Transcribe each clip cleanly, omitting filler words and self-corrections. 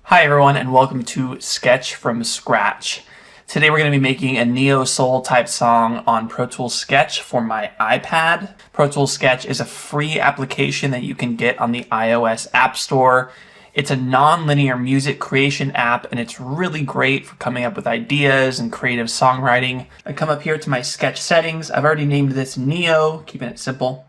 Hi everyone, and welcome to Sketch from Scratch. Today we're going to be making a neo-soul type song on Pro Tools Sketch for my iPad. Pro Tools Sketch is a free application that you can get on the iOS App Store. It's a non-linear music creation app, and it's really great for coming up with ideas and creative songwriting. I come up here to my Sketch settings. I've already named this Neo, keeping it simple.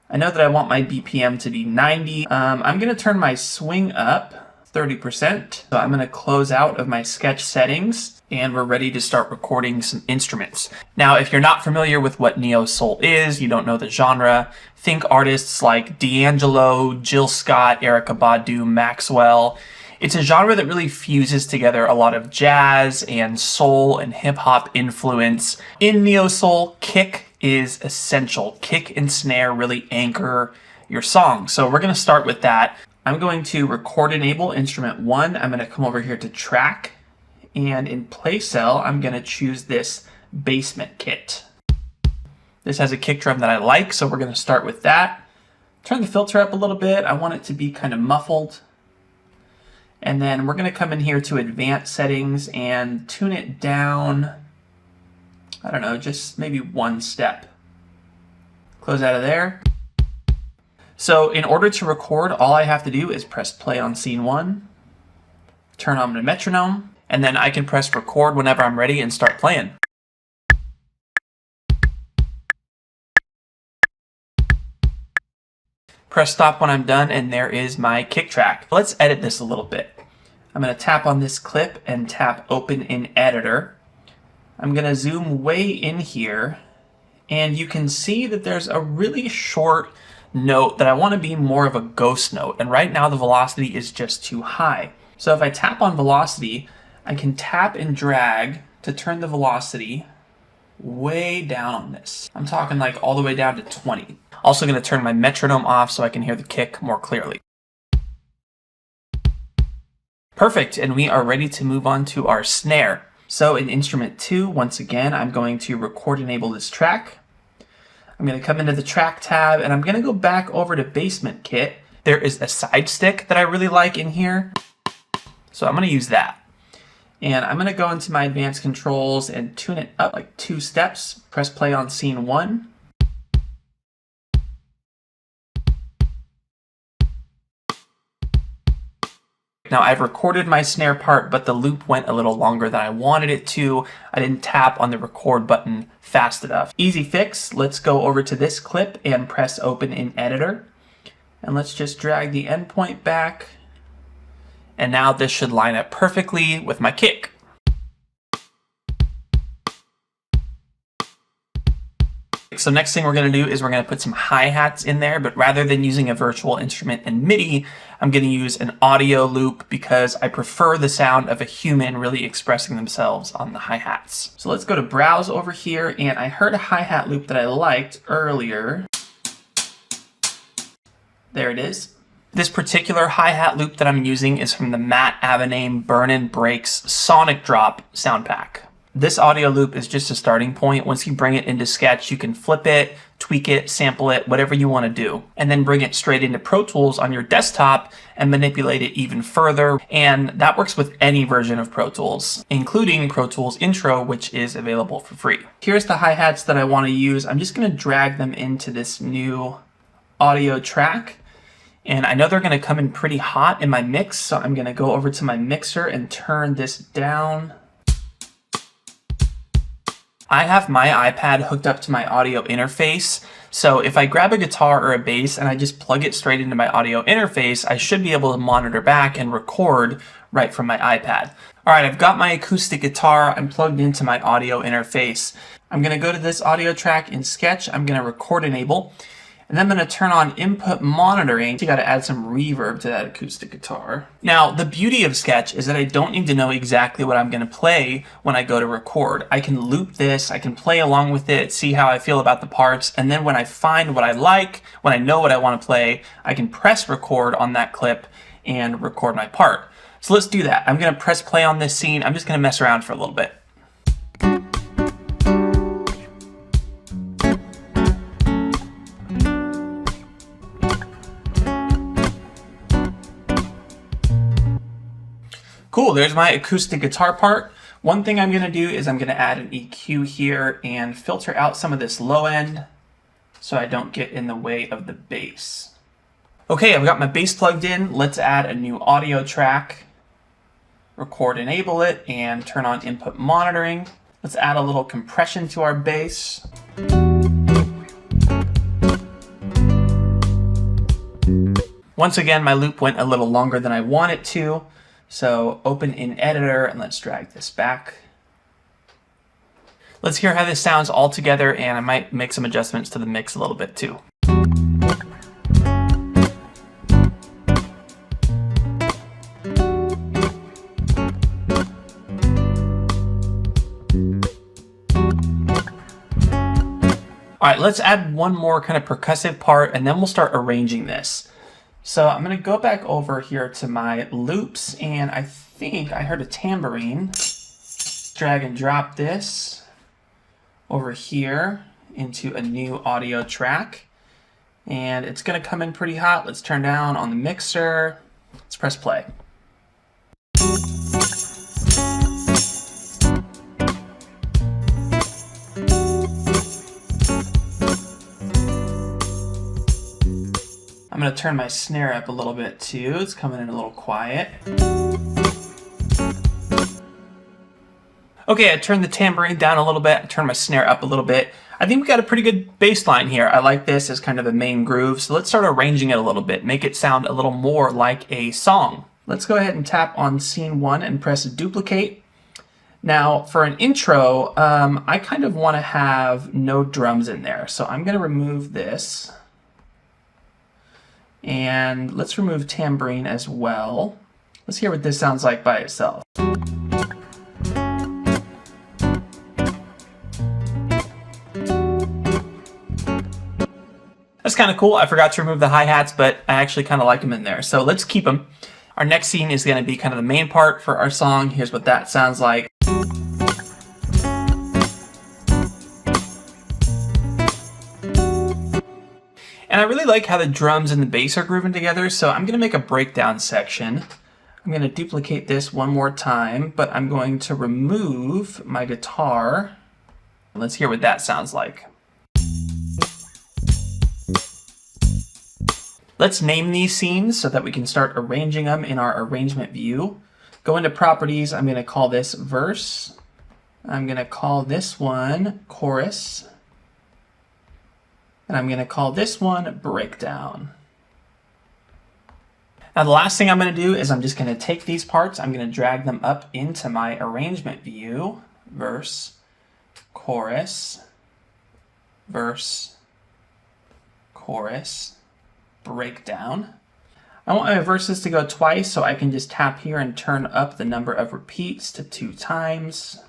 I know that I want my BPM to be 90. I'm going to turn my swing up 30%. So I'm going to close out of my Sketch settings, and we're ready to start recording some instruments. Now, if you're not familiar with what neo-soul is, you don't know the genre, think artists like D'Angelo, Jill Scott, Erykah Badu, Maxwell. It's a genre that really fuses together a lot of jazz and soul and hip-hop influence. In neo-soul, kick is essential. Kick and snare really anchor your song. So we're going to start with that. I'm going to record enable instrument 1. I'm going to come over here to track, and in play cell, I'm going to choose this basement kit. This has a kick drum that I like, so we're going to start with that. Turn the filter up a little bit. I want it to be kind of muffled. And then we're going to come in here to advanced settings and tune it down, I don't know, just maybe one step. Close out of there. So in order to record, all I have to do is press play on scene 1, turn on the metronome, and then I can press record whenever I'm ready and start playing. Press stop when I'm done, and there is my kick track. Let's edit this a little bit. I'm going to tap on this clip and tap open in editor. I'm going to zoom way in here, and you can see that there's a really short note that I want to be more of a ghost note, and right now the velocity is just too high. So if I tap on velocity, I can tap and drag to turn the velocity way down on this. I'm talking like all the way down to 20. Also going to turn my metronome off so I can hear the kick more clearly. Perfect, and we are ready to move on to our snare. So in instrument 2, once again, I'm going to record enable this track. I'm going to come into the track tab, and I'm going to go back over to basement kit. There is a side stick that I really like in here, so I'm going to use that. And I'm going to go into my advanced controls and tune it up like 2 steps. Press play on scene 1. Now I've recorded my snare part, but the loop went a little longer than I wanted it to. I didn't tap on the record button fast enough. Easy fix. Let's go over to this clip and press open in editor. And let's just drag the endpoint back. And now this should line up perfectly with my kick. So next thing we're going to do is we're going to put some hi-hats in there, but rather than using a virtual instrument and MIDI, I'm going to use an audio loop because I prefer the sound of a human really expressing themselves on the hi-hats. So let's go to browse over here, and I heard a hi-hat loop that I liked earlier. There it is. This particular hi-hat loop that I'm using is from the Matt Avename Burnin' Breaks Sonic Drop sound pack. This audio loop is just a starting point. Once you bring it into Sketch, you can flip it, tweak it, sample it, whatever you want to do, and then bring it straight into Pro Tools on your desktop and manipulate it even further. And that works with any version of Pro Tools, including Pro Tools Intro, which is available for free. Here's the hi-hats that I want to use. I'm just going to drag them into this new audio track. And I know they're going to come in pretty hot in my mix, so I'm going to go over to my mixer and turn this down. I have my iPad hooked up to my audio interface, so if I grab a guitar or a bass and I just plug it straight into my audio interface, I should be able to monitor back and record right from my iPad. Alright, I've got my acoustic guitar, I'm plugged into my audio interface. I'm going to go to this audio track in Sketch, I'm going to record enable, and then I'm going to turn on input monitoring. You got to add some reverb to that acoustic guitar. Now, the beauty of Sketch is that I don't need to know exactly what I'm going to play when I go to record. I can loop this, I can play along with it, see how I feel about the parts, and then when I find what I like, when I know what I want to play, I can press record on that clip and record my part. So let's do that. I'm going to press play on this scene. I'm just going to mess around for a little bit. Cool, there's my acoustic guitar part. One thing I'm gonna do is I'm gonna add an EQ here and filter out some of this low end so I don't get in the way of the bass. Okay, I've got my bass plugged in. Let's add a new audio track. Record, enable it, and turn on input monitoring. Let's add a little compression to our bass. Once again, my loop went a little longer than I want it to, so open in editor and let's drag this back. Let's hear how this sounds all together, and I might make some adjustments to the mix a little bit too. All right, let's add one more kind of percussive part and then we'll start arranging this. So I'm gonna go back over here to my loops and I think I heard a tambourine. Drag and drop this over here into a new audio track. And it's gonna come in pretty hot. Let's turn down on the mixer. Let's press play. I'm going to turn my snare up a little bit too. It's coming in a little quiet. Okay, I turned the tambourine down a little bit. I turned my snare up a little bit. I think we got a pretty good bass line here. I like this as kind of the main groove. So let's start arranging it a little bit. Make it sound a little more like a song. Let's go ahead and tap on scene 1 and press duplicate. Now for an intro, I kind of want to have no drums in there. So I'm going to remove this. And let's remove tambourine as well. Let's hear what this sounds like by itself. That's kind of cool. I forgot to remove the hi-hats, but I actually kind of like them in there. So let's keep them. Our next scene is going to be kind of the main part for our song. Here's what that sounds like. And I really like how the drums and the bass are grooving together, so I'm going to make a breakdown section. I'm going to duplicate this one more time, but I'm going to remove my guitar. Let's hear what that sounds like. Let's name these scenes so that we can start arranging them in our arrangement view. Go into properties, I'm going to call this verse. I'm going to call this one chorus. And I'm going to call this one breakdown. Now the last thing I'm going to do is I'm just going to take these parts, I'm going to drag them up into my arrangement view. Verse, chorus, verse, chorus, breakdown. I want my verses to go twice, so I can just tap here and turn up the number of repeats to 2 times.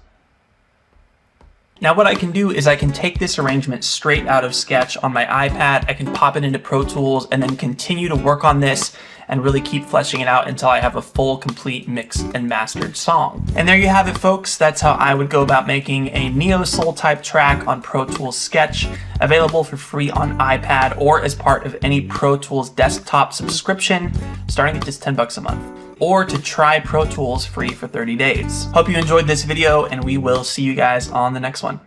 Now what I can do is I can take this arrangement straight out of Sketch on my iPad, I can pop it into Pro Tools and then continue to work on this and really keep fleshing it out until I have a full, complete, mixed and mastered song. And there you have it, folks. That's how I would go about making a neo-soul type track on Pro Tools Sketch, available for free on iPad or as part of any Pro Tools desktop subscription, starting at just $10 a month. Or to try Pro Tools free for 30 days. Hope you enjoyed this video, and we will see you guys on the next one.